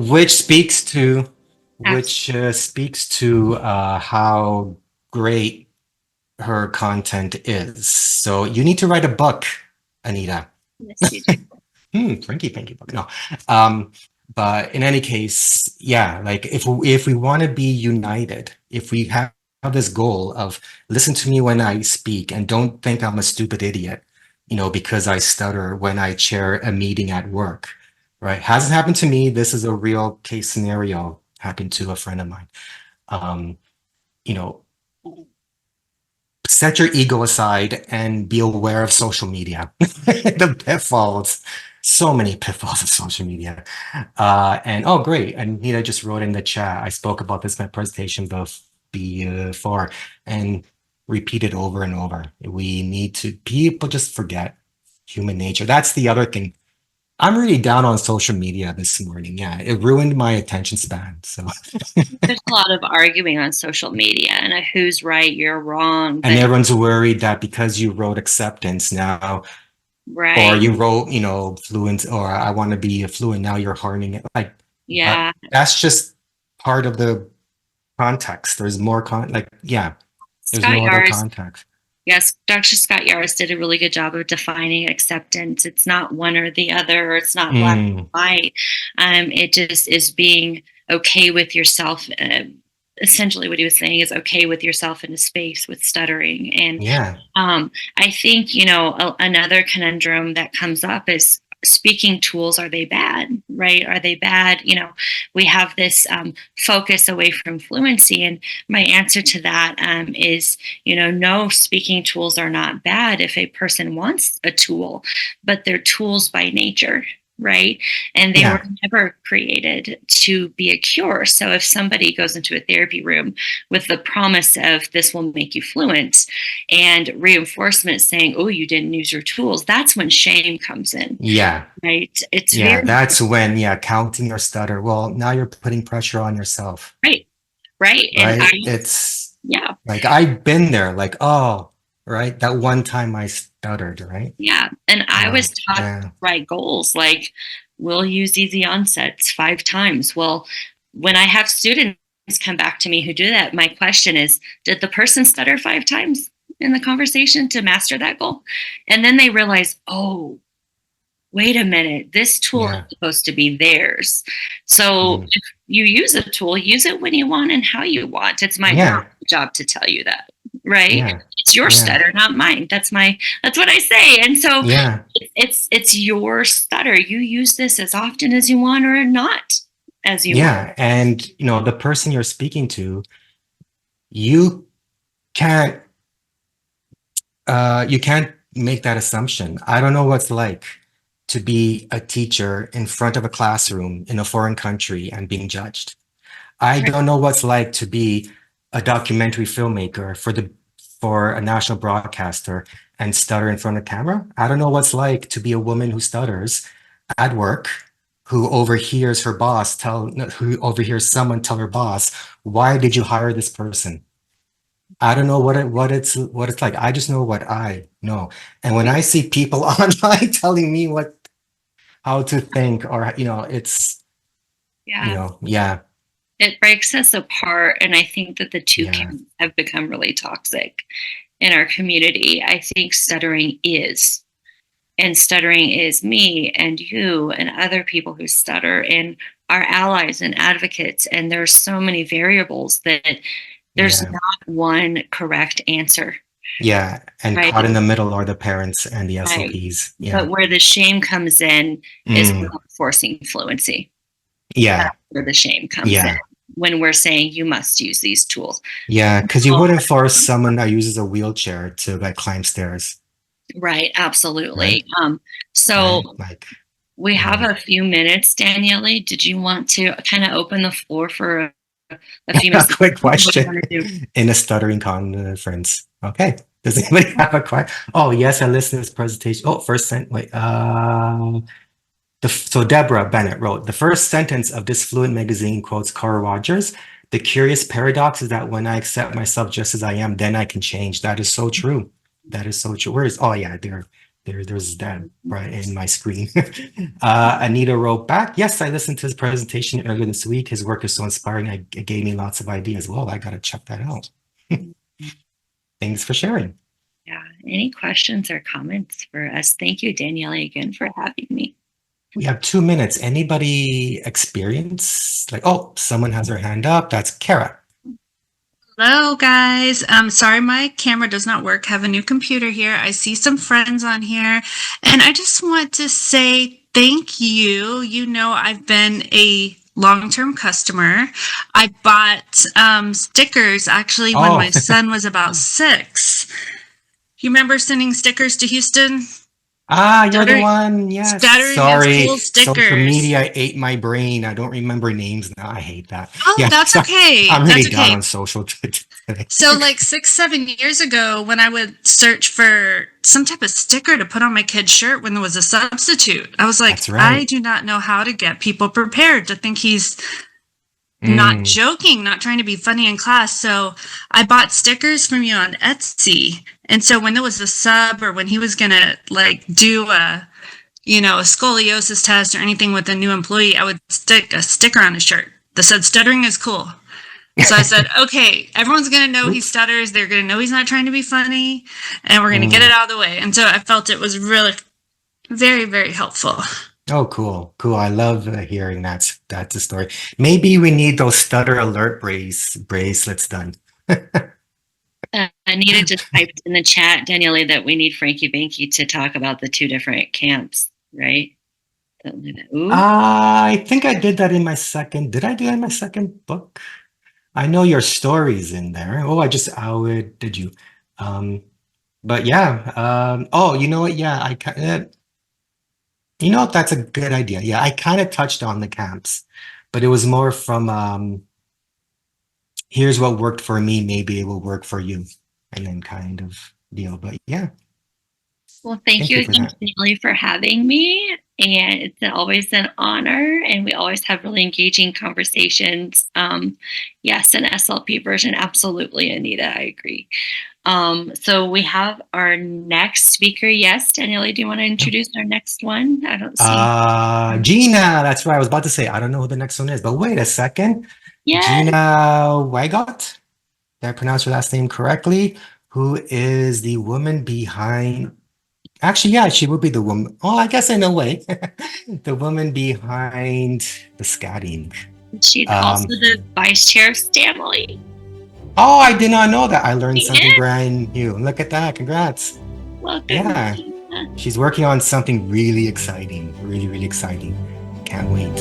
which speaks to how great her content is. So you need to write a book, Anita. Yes, you do. Frankie book. No. But in any case, yeah, like if we want to be united, if we have this goal of listen to me when I speak and don't think I'm a stupid idiot, because I stutter when I chair a meeting at work, right? Hasn't happened to me. This is a real case scenario, happened to a friend of mine. Set your ego aside and be aware of social media. The pitfalls, so many pitfalls of social media. And oh, great. Anita just wrote in the chat. I spoke about this in my presentation before and repeated over and over. People just forget human nature. That's the other thing. I'm really down on social media this morning. Yeah, it ruined my attention span. So there's a lot of arguing on social media and who's right, you're wrong. And everyone's worried that because you wrote acceptance now, right? Or you wrote, fluent, or I want to be fluent. Now you're harming it. Like, yeah, that's just part of the context. There's more there's no other context. Yes, Dr. Scott Yaris did a really good job of defining acceptance. It's not one or the other. It's not black and white. It just is being okay with yourself. Essentially, what he was saying is okay with yourself in a space with stuttering. And I think, another conundrum that comes up is speaking tools, are they bad, right? Are they bad? We have this focus away from fluency. And my answer to that is, no, speaking tools are not bad if a person wants a tool, but they're tools by nature, right? And they were never created to be a cure. So if somebody goes into a therapy room with the promise of this will make you fluent and reinforcement saying, oh, you didn't use your tools, that's when shame comes in. Yeah. Right. It's that's when, counting your stutter. Well, now you're putting pressure on yourself. Right. And it's like I've been there, like, oh, right, that one time I stuttered, right? Yeah. And I was taught to write goals like we'll use easy onsets 5 times. Well, when I have students come back to me who do that, my question is, did the person stutter 5 times in the conversation to master that goal? And then they realize, oh, wait a minute, this tool is supposed to be theirs. So if you use a tool, use it when you want and how you want. It's my job to tell you that, right? Yeah. It's your stutter, not mine. That's what I say. And so it's your stutter. You use this as often as you want or not as you want. Yeah. And the person you're speaking to, you can't make that assumption. I don't know what's like to be a teacher in front of a classroom in a foreign country and being judged. I don't know what's like to be a documentary filmmaker for a national broadcaster and stutter in front of camera. I don't know what's like to be a woman who stutters at work, who overhears someone tell her boss, "Why did you hire this person?" I don't know what it's like. I just know what I know. And when I see people online telling me how to think, or it's it breaks us apart. And I think that the two have become really toxic in our community. I think stuttering is me and you and other people who stutter and our allies and advocates. And there's so many variables that there's not one correct answer. Yeah, and caught in the middle are the parents and the SLPs. Yeah. But where the shame comes in is forcing fluency. Yeah. That's where the shame comes in. When we're saying you must use these tools. Yeah, because you wouldn't force someone that uses a wheelchair to climb stairs. Right, absolutely. Right? We have a few minutes, Daniele. Did you want to kind of open the floor for a few minutes? A quick question in a stuttering conference. Okay. Does anybody have a question? Oh, yes, I listened to this presentation. Oh, first sentence. So Deborah Bennett wrote, the first sentence of this Fluent magazine quotes Carl Rogers. The curious paradox is that when I accept myself just as I am, then I can change. That is so true. That is so true. There. There's that right in my screen. Anita wrote back, yes, I listened to his presentation earlier this week. His work is so inspiring. It gave me lots of ideas. Well, I got to check that out. Thanks for sharing. Yeah. Any questions or comments for us? Thank you, Daniele, again for having me. We have 2 minutes. Anybody experience oh, someone has their hand up. That's Kara. Hello, guys. Sorry, my camera does not work. Have a new computer here. I see some friends on here, and I just want to say thank you. You know, I've been a long-term customer. I bought stickers actually when my son was about 6. You remember sending stickers to Houston? You're the one. Yes. Stuttering Sorry. cool stickers. Social media ate my brain. I don't remember names now. I hate that. Oh, yeah, that's okay. I'm really that's down okay. on social today. So like 6-7 years ago, when I would search for some type of sticker to put on my kid's shirt when there was a substitute, I was like, That's right. I do not know how to get people prepared to think he's not joking, not trying to be funny in class. So I bought stickers from you on Etsy. And so when there was a sub or when he was going to like do a scoliosis test or anything with a new employee, I would stick a sticker on his shirt that said stuttering is cool. So I said, okay, everyone's going to know he stutters. They're going to know he's not trying to be funny, and we're going to get it out of the way. And so I felt it was really very, very helpful. Oh, cool. I love hearing that's the story. Maybe we need those stutter alert bracelets done. Anita just typed in the chat, Daniele, that we need Frankie Banky to talk about the 2 different camps, right? I think I did that in my second. Did I do that in my second book? I know your story's in there. Oh, did you? But yeah. Oh, you know what? Yeah, that's a good idea. Yeah, I kind of touched on the camps, but it was more from here's what worked for me, maybe it will work for you, and then kind of deal. But yeah. Well, thank you again, Daniele, for having me. And it's always an honor. And we always have really engaging conversations. Yes, an SLP version. Absolutely, Anita. I agree. So we have our next speaker. Yes, Daniele, do you want to introduce our next one? I don't see. Gina. That's what I was about to say. I don't know who the next one is, but wait a second. Yes. Gina Weigott. Did I pronounce your last name correctly? Who is the woman behind... Actually, yeah, she would be the woman. Oh, I guess in a way, the woman behind the scatting. She's also the vice chair of Stanley. Oh, I did not know that. I learned something brand new. Look at that. Congrats. Welcome. Yeah. She's working on something really exciting. Really, really exciting. Can't wait.